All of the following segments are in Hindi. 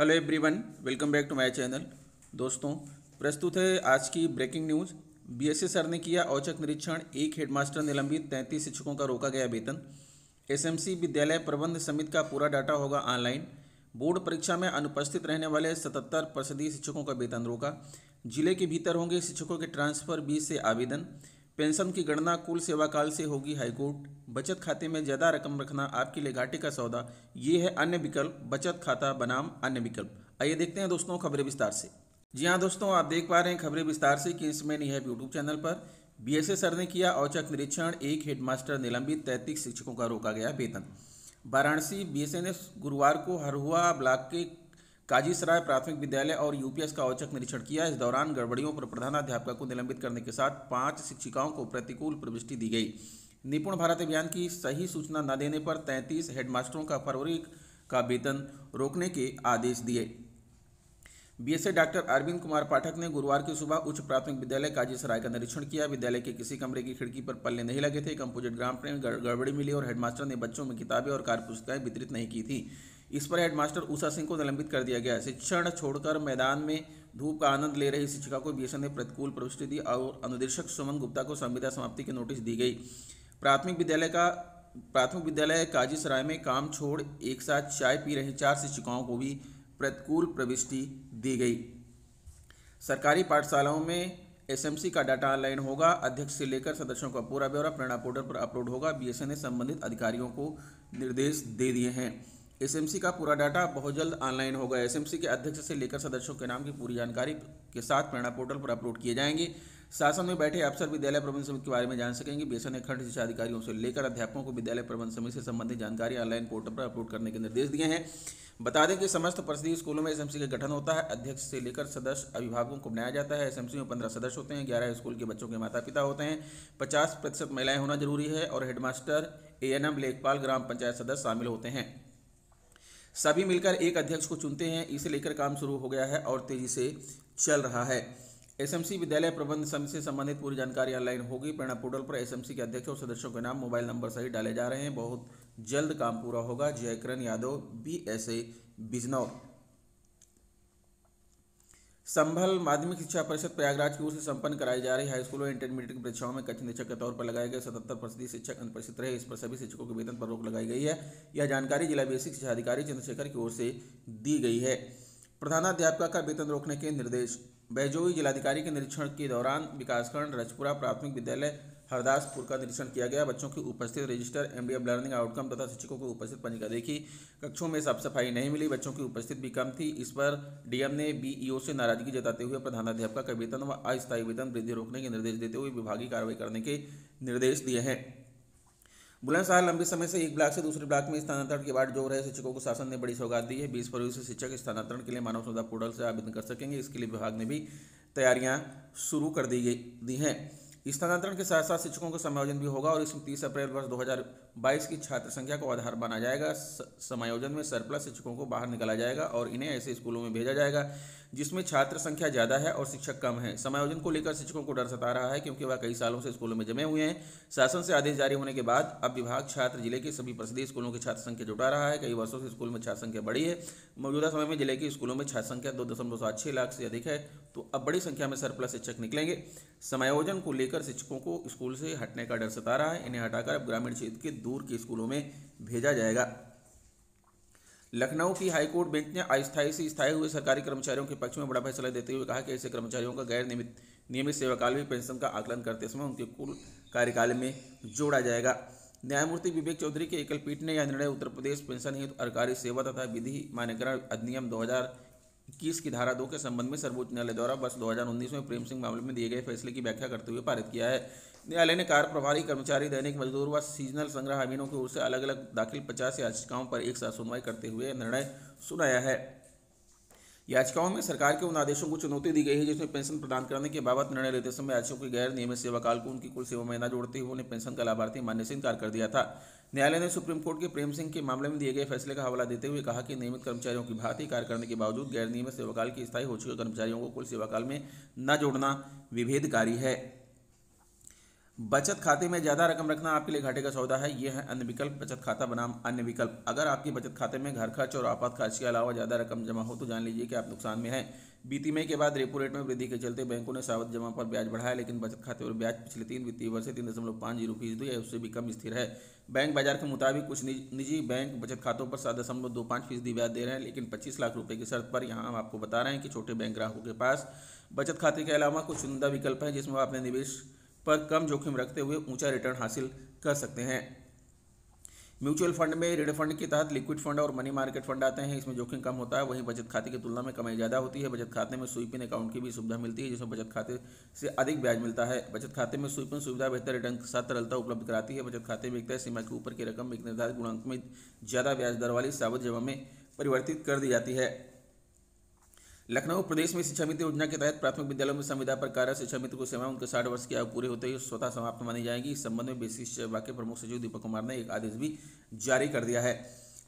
Hello everyone, welcome back to my channel. दोस्तों, प्रस्तुत है आज की ब्रेकिंग न्यूज़। बीएसए सर ने किया औचक निरीक्षण, एक हेडमास्टर निलंबित, 33 शिक्षकों का रोका गया वेतन। एसएमसी विद्यालय प्रबंध समिति का पूरा डाटा होगा ऑनलाइन। बोर्ड परीक्षा में अनुपस्थित रहने वाले 77% शिक्षकों का वेतन रोका। जिले के भीतर होंगे शिक्षकों के ट्रांसफर 20 से आवेदन। पेंशन की गणना कुल सेवाकाल से होगी हाईकोर्ट। बचत खाते में ज़्यादा रकम रखना आपके लिए घाटे का सौदा, ये है अन्य विकल्प, बचत खाता बनाम अन्य विकल्प। आइए देखते हैं दोस्तों खबरें विस्तार से। जी हाँ दोस्तों, आप देख पा रहे हैं खबरें विस्तार से कि इसमें नहीं है यूट्यूब चैनल पर। बीएसए सर ने किया औचक निरीक्षण, एक हेडमास्टर निलंबित, 33 शिक्षकों का रोका गया वेतन। वाराणसी बीएसए ने गुरुवार को हरहुआ ब्लॉक के काजीसराय प्राथमिक विद्यालय और यूपीएस का औचक निरीक्षण किया। इस दौरान गड़बड़ियों पर प्रधानाध्यापक को निलंबित करने के साथ 5 शिक्षिकाओं को प्रतिकूल प्रविष्टि दी गई। निपुण भारत अभियान की सही सूचना न देने पर 33 हेडमास्टरों का फरवरी का वेतन रोकने के आदेश दिए। बीएसए डॉक्टर अरविंद कुमार पाठक ने गुरुवार की सुबह उच्च प्राथमिक विद्यालय काजीसराय का निरीक्षण किया। विद्यालय के किसी कमरे की खिड़की पर पल्ले नहीं लगे थे, कंपोजिट ग्राम में गड़बड़ी मिली और हेडमास्टर ने बच्चों में किताबें और कार्य पुस्तकें वितरित नहीं की थी। इस पर हेडमास्टर उषा सिंह को निलंबित कर दिया गया। शिक्षण छोड़कर मैदान में धूप का आनंद ले रही शिक्षिका को बीएसए ने प्रतिकूल प्रविष्टि दी और अनुदेशक सुमन गुप्ता को संविदा समाप्ति की नोटिस दी गई। प्राथमिक विद्यालय काजीसराय में काम छोड़ एक साथ चाय पी रही 4 शिक्षिकाओं को भी प्रतिकूल प्रविष्टि दी गई। सरकारी पाठशालाओं में एसएमसी का डाटा ऑनलाइन होगा। अध्यक्ष से लेकर सदस्यों का पूरा ब्यौरा प्रेरणा पोर्टल पर अपलोड होगा। बीएसए ने संबंधित अधिकारियों को निर्देश दे दिए हैं। एसएमसी का पूरा डाटा बहुत जल्द ऑनलाइन होगा। एसएमसी के अध्यक्ष से लेकर सदस्यों के नाम की पूरी जानकारी के साथ प्रेरणा पोर्टल पर अपलोड किए जाएंगे। शासन में बैठे अफसर विद्यालय प्रबंध समिति के बारे में जान सकेंगे। बीएसए ने खंड शिक्षा अधिकारियों से लेकर अध्यापकों को विद्यालय प्रबंध समिति से संबंधित जानकारी ऑनलाइन पोर्टल पर अपलोड करने के निर्देश दिए हैं। बता दें कि समस्त परिषदीय स्कूलों में एसएमसी का गठन होता है। अध्यक्ष से लेकर सदस्य अभिभावकों को बनाया जाता है। एसएमसी में 15 सदस्य होते हैं। 11 स्कूल के बच्चों के माता पिता होते हैं। 50% महिलाएं होना जरूरी है और हेडमास्टर, एएनएम, लेखपाल, ग्राम पंचायत सदस्य शामिल होते हैं। सभी मिलकर एक अध्यक्ष को चुनते हैं। इसे लेकर काम शुरू हो गया है और तेजी से चल रहा है। एसएमसी विद्यालय प्रबंध समिति से संबंधित पूरी जानकारी ऑनलाइन होगी। प्रेरणा पोर्टल पर एसएमसी के अध्यक्ष और सदस्यों के नाम, मोबाइल नंबर सहित डाले जा रहे हैं। बहुत जल्द काम पूरा होगा। जयकरण यादव, बीएसए, बिजनौर। संभल माध्यमिक शिक्षा परिषद प्रयागराज की ओर से संपन्न कराई जा रही हाईस्कूल और इंटरमीडिएट की परीक्षाओं में कक्ष निरीक्षक के तौर पर लगाए गए 77% शिक्षक अनुपस्थित रहे। इस पर सभी शिक्षकों के वेतन पर रोक लगाई गई है। यह जानकारी जिला बेसिक शिक्षा अधिकारी चंद्रशेखर की ओर से दी गई है। प्रधानाध्यापक का वेतन रोकने के निर्देश। बैजोई जिलाधिकारी के निरीक्षण के दौरान विकासखंड रजपुरा प्राथमिक विद्यालय हरदासपुर का निरीक्षण किया गया। बच्चों की उपस्थित रजिस्टर, एमडीएम लर्निंग आउटकम तथा शिक्षकों की उपस्थित पंजिका देखी। कक्षों में साफ सफाई नहीं मिली। बच्चों की उपस्थिति भी कम थी। इस पर डीएम ने बीईओ से नाराजगी जताते हुए प्रधानाध्यापक का वेतन व अस्थायी वेतन वृद्धि रोकने के निर्देश देते हुए विभागीय कार्रवाई करने के निर्देश दिए हैं। बुलंदशहर लंबे समय से एक ब्लॉक से दूसरे ब्लॉक में स्थानांतरण के बाद जो रहे शिक्षकों को शासन ने बड़ी सौगात दी है। 20 फरवरी से शिक्षक स्थानांतरण के लिए मानव संसाधन पोर्टल से आवेदन कर सकेंगे। इसके लिए विभाग ने भी तैयारियां शुरू कर दी हैं। स्थानांतरण के साथ साथ शिक्षकों का समायोजन भी होगा और इसमें 30 अप्रैल वर्ष 2022 की छात्र संख्या को आधार माना जाएगा। समायोजन में सरप्लस शिक्षकों को बाहर निकाला जाएगा और इन्हें ऐसे स्कूलों में भेजा जाएगा जिसमें छात्र संख्या ज़्यादा है और शिक्षक कम है। समायोजन को लेकर शिक्षकों को डर सता रहा है क्योंकि वह कई सालों से स्कूलों में जमे हुए हैं। शासन से आदेश जारी होने के बाद अब विभाग छात्र जिले के सभी परिषदीय स्कूलों की छात्र संख्या जुटा रहा है। कई वर्षों से स्कूल में छात्र संख्या बढ़ी है। मौजूदा समय में जिले के स्कूलों में छात्र संख्या 2.76 लाख से अधिक है, तो अब बड़ी संख्या में सरप्लस शिक्षक निकलेंगे। समायोजन को लेकर शिक्षकों को स्कूल से हटने का डर सता रहा है। इन्हें हटाकर अब ग्रामीण क्षेत्र के दूर के स्कूलों में भेजा जाएगा। लखनऊ की हाईकोर्ट बेंच ने अस्थायी से स्थायी हुए सरकारी कर्मचारियों के पक्ष में बड़ा फैसला देते हुए कहा कि ऐसे कर्मचारियों का गैर नियमित सेवाकाल भी पेंशन का आकलन करते समय उनके कुल कार्यकाल में जोड़ा जाएगा। न्यायमूर्ति विवेक चौधरी के एकल पीठ ने यह निर्णय उत्तर प्रदेश पेंशन हेतु सरकारी सेवा तथा विधि मान्यकरण अधिनियम 2021 की धारा 2 के संबंध में सर्वोच्च न्यायालय द्वारा वर्ष 2019 में प्रेम सिंह मामले में दिए गए फैसले की व्याख्या करते हुए पारित किया है। न्यायालय ने कार्य प्रभारी कर्मचारी, दैनिक मजदूर व सीजनल संग्रह अमीनों की ओर से अलग अलग दाखिल 50 याचिकाओं पर एक साथ सुनवाई करते हुए निर्णय सुनाया है। याचिकाओं में सरकार के उन आदेशों को चुनौती दी गई है जिसमें पेंशन प्रदान करने के बाबत निर्णय लेते समय याचियों के गैर नियमित सेवाकाल को उनकी कुल सेवा में न जोड़ते हुए उन्हें पेंशन का लाभार्थी मानने से इनकार कर दिया था। न्यायालय ने सुप्रीम कोर्ट के प्रेम सिंह के मामले में दिए गए फैसले का हवाला देते हुए कहा कि नियमित कर्मचारियों की भांति कार्य करने के बावजूद गैर नियमित सेवाकाल के स्थायी हो चुके कर्मचारियों को कुल सेवाकाल में न जोड़ना विभेदकारी है। बचत खाते में ज़्यादा रकम रखना आपके लिए घाटे का सौदा है। ये है अन्य विकल्प, बचत खाता बनाम अन्य विकल्प। अगर आपकी बचत खाते में घर खर्च और आपात खर्च के अलावा ज़्यादा रकम जमा हो तो जान लीजिए कि आप नुकसान में हैं। बीती मई के बाद रेपो रेट में वृद्धि के चलते बैंकों ने सावधि जमा पर ब्याज बढ़ाया, लेकिन बचत खाते पर ब्याज पिछले 3 वित्तीय वर्ष से 3.50% या उससे भी कम स्थिर है। बैंक बाजार के मुताबिक कुछ निजी बैंक बचत खातों पर 7.25% ब्याज दे रहे हैं, लेकिन 25 लाख रुपए की शर्त पर। यहाँ हम आपको बता रहे हैं कि छोटे बैंक ग्राहकों के पास बचत खाते के अलावा कुछ चुनिंदा विकल्प है जिसमें वो अपने निवेश पर कम जोखिम रखते हुए ऊंचा रिटर्न हासिल कर सकते हैं। म्यूचुअल फंड में ऋण फंड के तहत लिक्विड फंड और मनी मार्केट फंड आते हैं। इसमें जोखिम कम होता है, वहीं बचत खाते की तुलना में कमाई ज़्यादा होती है। बचत खाते में स्वीप इन अकाउंट की भी सुविधा मिलती है, जिसमें बचत खाते से अधिक ब्याज मिलता है। बचत खाते में स्वीप इन सुविधा बेहतर रिटर्न के साथ तरलता उपलब्ध कराती है। बचत खाते में एक तय सीमा के ऊपर की रकम एक निर्धारित गुणांक में ज़्यादा ब्याज दर वाली सावधि जमा में परिवर्तित कर दी जाती है। लखनऊ प्रदेश में शिक्षा मित्र योजना के तहत प्राथमिक विद्यालयों में संविदा पर कार्यरत शिक्षा मित्र को सेवा उनके 60 वर्ष की आयु पूरे होते ही स्वतः समाप्त मानी जाएगी। इस संबंध में बेसिक शिक्षा विभाग के प्रमुख सचिव दीपक कुमार ने एक आदेश भी जारी कर दिया है।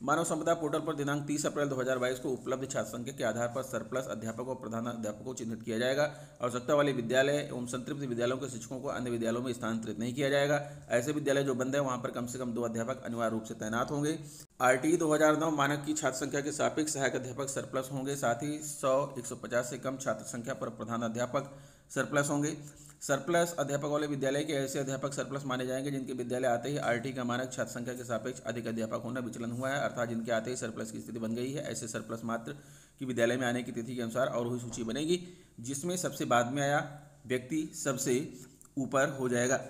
मानव संपदा पोर्टल पर दिनांक 30 अप्रैल 2022 को उपलब्ध छात्र संख्या के आधार पर सरप्लस अध्यापक और प्रधान अध्यापकों को चिन्हित किया जाएगा। आवश्यकता वाले विद्यालय एवं संतृप्त विद्यालयों के शिक्षकों को अन्य विद्यालयों में स्थानांतरित नहीं किया जाएगा। ऐसे विद्यालय जो बंद है वहां पर कम से कम 2 अध्यापक अनिवार्य रूप से तैनात होंगे। आरटीई 2009 मानक की छात्र संख्या के सापेक्ष सहायक अध्यापक सरप्लस होंगे। साथ ही 100-150 से कम छात्र संख्या पर प्रधान अध्यापक सरप्लस होंगे। सरप्लस अध्यापक वाले विद्यालय के ऐसे अध्यापक सरप्लस माने जाएंगे जिनके विद्यालय आते ही आरटी का मानक छात्र संख्या के सापेक्ष अधिक अध्यापक होना विचलन हुआ है, अर्थात जिनके आते ही सरप्लस की स्थिति बन गई है। ऐसे सरप्लस मात्र की विद्यालय में आने की तिथि के अनुसार और हुई सूची बनेगी, जिसमें सबसे बाद में आया व्यक्ति सबसे ऊपर हो जाएगा।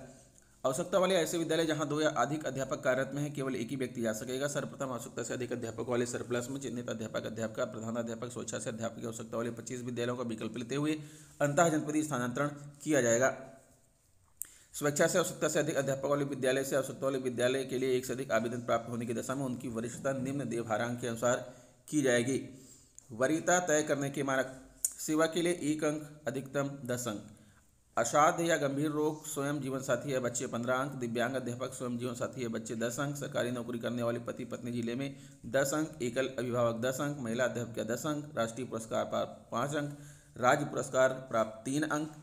आवश्यकता वाले ऐसे विद्यालय जहां 2 या अधिक अध्यापक कार्यरत में है, केवल एक ही व्यक्ति जा सकेगा। सर्वप्रथम आवश्यकता से अधिक अध्यापक वाले सरप्लस में चिन्हित अध्यापक अध्यापिका प्रधान अध्यापक स्वेच्छा से अध्यापक की आवश्यकता वाले 25 विद्यालयों का विकल्प लेते हुए अंतः जनपदीय स्थानांतरण किया जाएगा। स्वेच्छा से आवश्यकता से अधिक अध्यापक वाले विद्यालय से आवश्यकता वाले विद्यालय के लिए एक से अधिक आवेदन प्राप्त होने की दशा में उनकी वरिष्ठता निम्न देवहारांक के अनुसार की जाएगी। वरीयता तय करने के मानक: सेवा के लिए 1 अंक, अधिकतम 10 अंक। असाध्य या गंभीर रोग स्वयं जीवन साथी या बच्चे 15 अंक। दिव्यांग अध्यापक स्वयं जीवन साथी या बच्चे 10 अंक। सरकारी नौकरी करने वाले पति पत्नी जिले में 10 अंक। एकल अभिभावक 10 अंक। महिला अध्यापिका 10 अंक। राष्ट्रीय पुरस्कार प्राप्त 5 अंक। राज्य पुरस्कार प्राप्त 3 अंक।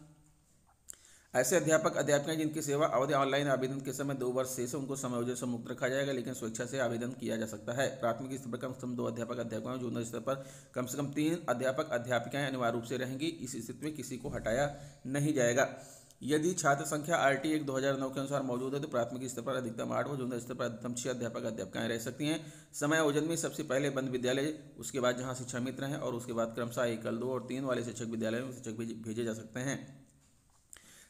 ऐसे अध्यापक अध्यापिकाएं जिनकी सेवा अवधि ऑनलाइन आवेदन के समय 2 वर्ष से उनको समायोजन से मुक्त रखा जाएगा, लेकिन स्वेच्छा से आवेदन किया जा सकता है। प्राथमिक स्तर पर कम से कम 2 अध्यापक अध्यापिकाएं, जूनियर स्तर पर कम से कम 3 अध्यापक अध्यापिकाएं अनिवार्य रूप से रहेंगी। इस स्थिति में किसी को हटाया नहीं जाएगा। यदि छात्र संख्या आरटी 1/2009 के अनुसार मौजूद है तो प्राथमिक स्तर पर अधिकतम 8 व जूनियर स्तर पर अधिकतम 6 अध्यापक अध्यापिकाएं रह सकती हैं। समायोजन में सबसे पहले बंद विद्यालय, उसके बाद जहां शिक्षा मित्र हैं और उसके बाद क्रमशः एकल, 2 और 3 वाले शिक्षक विद्यालयों में शिक्षक भेजे जा सकते हैं।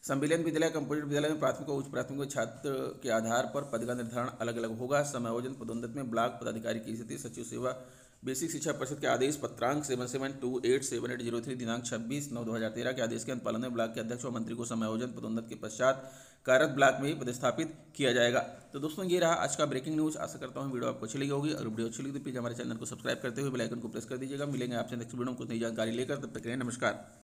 संविलियन विद्यालय, कंपोजिट विद्यालय में प्राथमिक और उच्च प्राथमिक छात्र के आधार पर पद का निर्धारण अलग अलग होगा। समायोजन पदोन्नति में ब्लॉक पदाधिकारी की स्थिति: सचिव सेवा बेसिक शिक्षा परिषद के आदेश पत्रांक 77287803 दिनांक 26/9/2013 के आदेश के अनुपालन में ब्लॉक के अध्यक्ष व मंत्री को समायोजन पदोन्नति के पश्चात कार्यरत ब्लॉक में ही पदस्थापित किया जाएगा। तो दोस्तों, ये रहा आज का ब्रेकिंग न्यूज़। आशा करता हूँ वीडियो आपको अच्छी लगी होगी। अगर वीडियो अच्छी लगी तो प्लीज़ हमारे चैनल को सब्सक्राइब करते हुए बेल आइकन को प्रेस कर दीजिएगा। मिलेंगे आपसे नेक्स्ट वीडियो में कुछ नई जानकारी लेकर, तब तक के लिए नमस्कार।